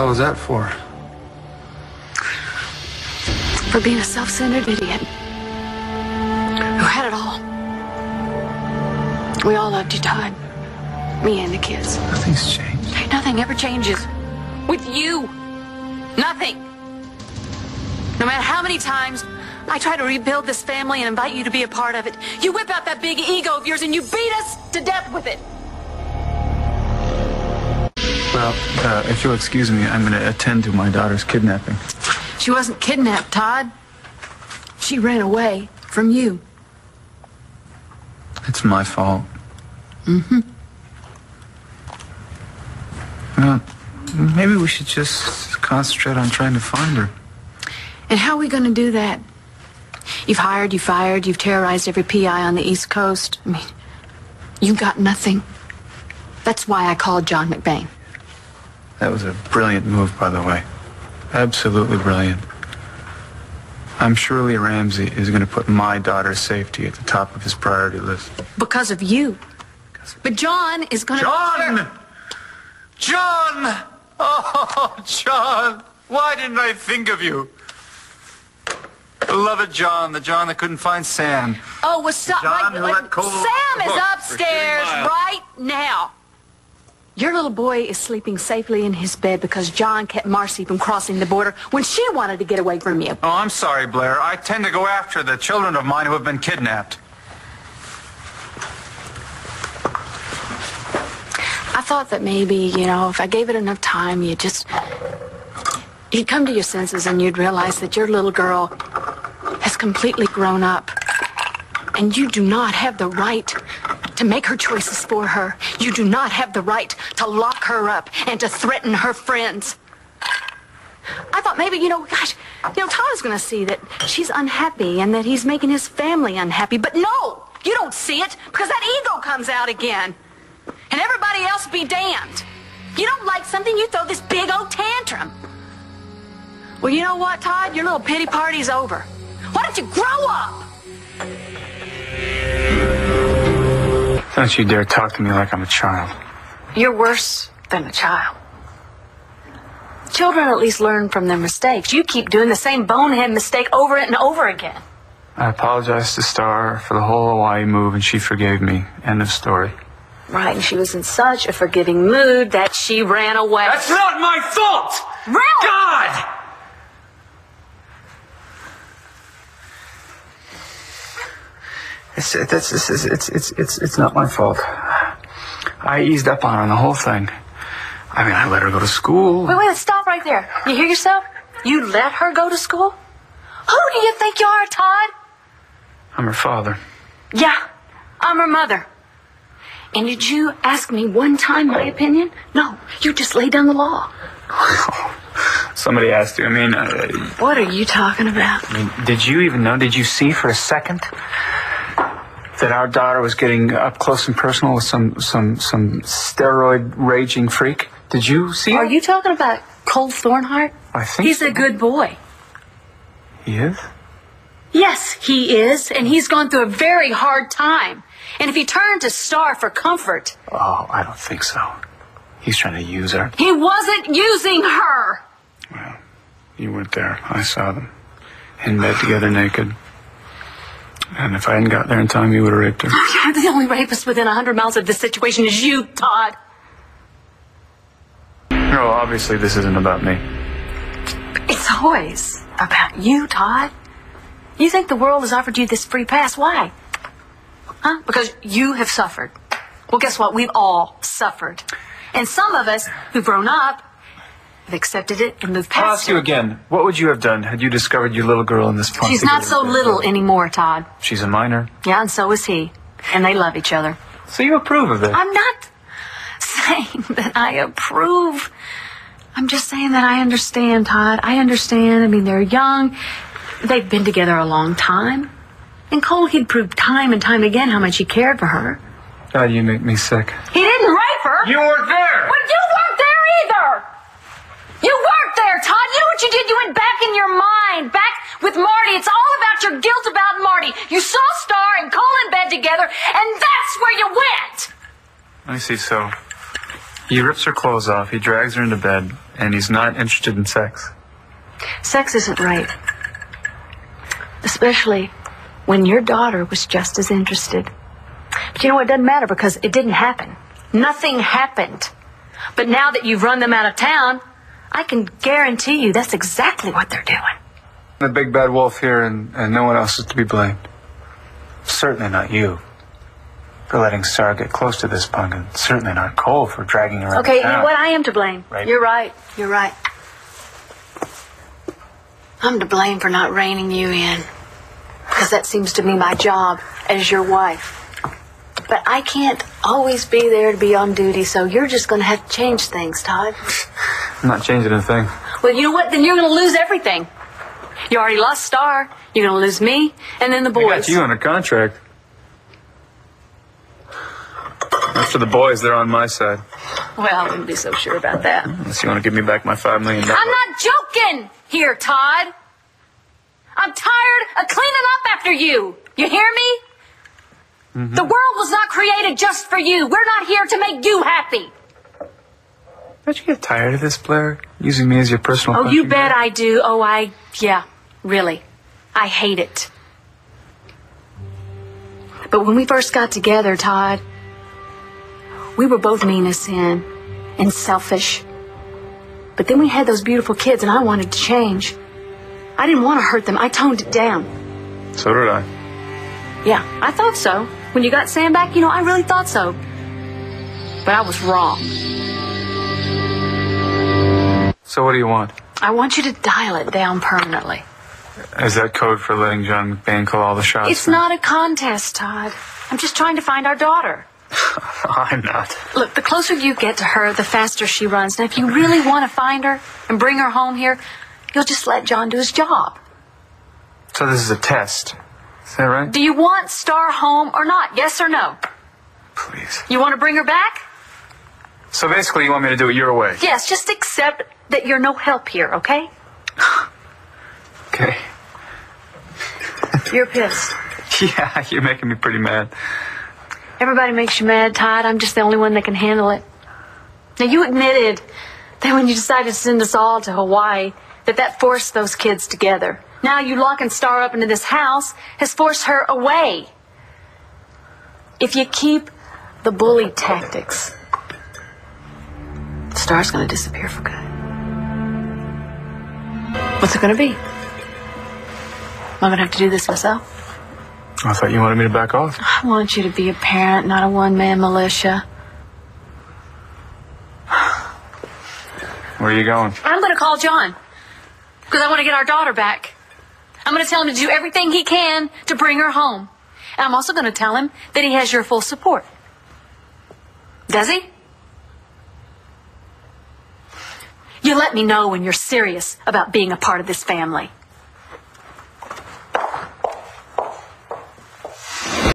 hell is that for? For being a self-centered idiot who had it all. We all loved you, Todd. Me and the kids. Nothing's changed. Nothing ever changes. With you. Nothing. No matter how many times I try to rebuild this family and invite you to be a part of it, you whip out that big ego of yours and you beat us to death with it. Well, if you'll excuse me, I'm going to attend to my daughter's kidnapping. She wasn't kidnapped, Todd. She ran away from you. It's my fault. Mm-hmm. Well, maybe we should just concentrate on trying to find her. And how are we going to do that? You've hired, you fired, you've terrorized every PI on the East Coast. I mean, you got nothing. That's why I called John McBain. That was a brilliant move, by the way. Absolutely brilliant. I'm sure Lee Ramsey is going to put my daughter's safety at the top of his priority list. Because of you. But John is going to... John! John! Oh, John! Why didn't I think of you? Beloved John, the John that couldn't find Sam. Oh, well, stop. John who let Cole Sam is hook upstairs for 3 miles. right now. Your little boy is sleeping safely in his bed because John kept Marcy from crossing the border when she wanted to get away from you. Oh, I'm sorry, Blair. I tend to go after the children of mine who have been kidnapped. I thought that maybe, you know, if I gave it enough time, you'd come to your senses and you'd realize that your little girl has completely grown up. And you do not have the right to make her choices for her. You do not have the right to lock her up and to threaten her friends. I thought maybe, gosh, Todd is going to see that she's unhappy and that he's making his family unhappy. But no, you don't see it because that ego comes out again. And everybody else be damned. You don't like something, you throw this big old tantrum. Well, you know what, Todd? Your little pity party's over. Why don't you grow up? Don't you dare talk to me like I'm a child. You're worse than a child. Children at least learn from their mistakes. You keep doing the same bonehead mistake over and over again. I apologized to Starr for the whole Hawaii move, and she forgave me. End of story. Right, and she was in such a forgiving mood that she ran away. That's not my fault! Really? God! It's not my fault. I eased up on her on the whole thing. I mean, I let her go to school. Wait, stop right there. You hear yourself? You let her go to school? Who do you think you are, Todd? I'm her father. Yeah, I'm her mother. And did you ask me one time my opinion? No, you just laid down the law. Somebody asked you. I mean... what are you talking about? I mean, did you even know? Did you see for a second that our daughter was getting up close and personal with some steroid raging freak? Did you see Are it? you talking about Cole Thornhart? I think he's a good boy. He is? Yes, he is, and he's gone through a very hard time. And if he turned to Starr for comfort... Oh, I don't think so. He's trying to use her. He wasn't using her! Well, you weren't there. I saw them. In bed together, naked. And if I hadn't got there in time, you would have raped her. You're the only rapist within 100 miles of this situation is you, Todd. No, obviously this isn't about me. It's always about you, Todd. You think the world has offered you this free pass. Why? Huh? Because you have suffered. Well, guess what? We've all suffered. And some of us who've grown up have accepted it and moved past it. I'll ask you again. What would you have done had you discovered your little girl in this pond? She's not so little anymore, Todd. She's a minor. Yeah, and so is he. And they love each other. So you approve of it? I'm not saying that I approve. I'm just saying that I understand, Todd. I understand. I mean, they're young. They've been together a long time. And Cole, he'd proved time and time again how much he cared for her. God, you make me sick. He didn't rape her. You weren't there. Well, you weren't there either. You weren't there, Todd. You know what you did? You went back in your mind, back with Marty. It's all about your guilt about Marty. You saw Starr and Cole in bed together, and that's where you went. I see, so He rips her clothes off, he drags her into bed, and he's not interested in sex. Sex isn't right. Especially when your daughter was just as interested. But you know, it doesn't matter because it didn't happen. Nothing happened. But now that you've run them out of town, I can guarantee you that's exactly what they're doing. The big bad wolf here, and no one else is to be blamed. Certainly not you for letting Starr get close to this punk, and certainly not Cole for dragging her out Okay, of town. you know what? I am to blame. Right. You're right. You're right. I'm to blame for not reining you in. Because that seems to be my job as your wife. But I can't always be there to be on duty, so you're just going to have to change things, Todd. I'm not changing a thing. Well, you know what? Then you're going to lose everything. You already lost Starr. You're going to lose me, and then the boys. I got you under contract. As for the boys, they're on my side. Well, I wouldn't be so sure about that. Unless you want to give me back my $5 million. I'm not joking here, Todd. I'm tired of cleaning up after you. You hear me? Mm-hmm. The world was not created just for you. We're not here to make you happy. Don't you get tired of this, Blair? Using me as your personal... Oh, you bet I do. Oh, yeah, really. I hate it. But when we first got together, Todd, we were both mean as sin and selfish. But then we had those beautiful kids, and I wanted to change. I didn't want to hurt them. I toned it down. So did I. Yeah, I thought so. When you got Sam back, you know, I really thought so. But I was wrong. So what do you want? I want you to dial it down permanently. Is that code for letting John McBain call all the shots? It's not a contest, Todd. I'm just trying to find our daughter. I'm not. Look, the closer you get to her, the faster she runs. Now, if you really want to find her and bring her home here, you'll just let John do his job. So this is a test. Is that right? Do you want Starr home or not? Yes or no? Please. You want to bring her back? So basically you want me to do it your way? Yes, just accept that you're no help here, okay? Okay. You're pissed. Yeah, you're making me pretty mad. Everybody makes you mad, Todd. I'm just the only one that can handle it. Now, you admitted that when you decided to send us all to Hawaii, that forced those kids together. Now you locking Starr up into this house has forced her away. If you keep the bully tactics, Starr's going to disappear for good. What's it going to be? Am I going to have to do this myself? I thought you wanted me to back off. I want you to be a parent, not a one-man militia. Where are you going? I'm going to call John. Because I want to get our daughter back. I'm going to tell him to do everything he can to bring her home. And I'm also going to tell him that he has your full support. Does he? You let me know when you're serious about being a part of this family.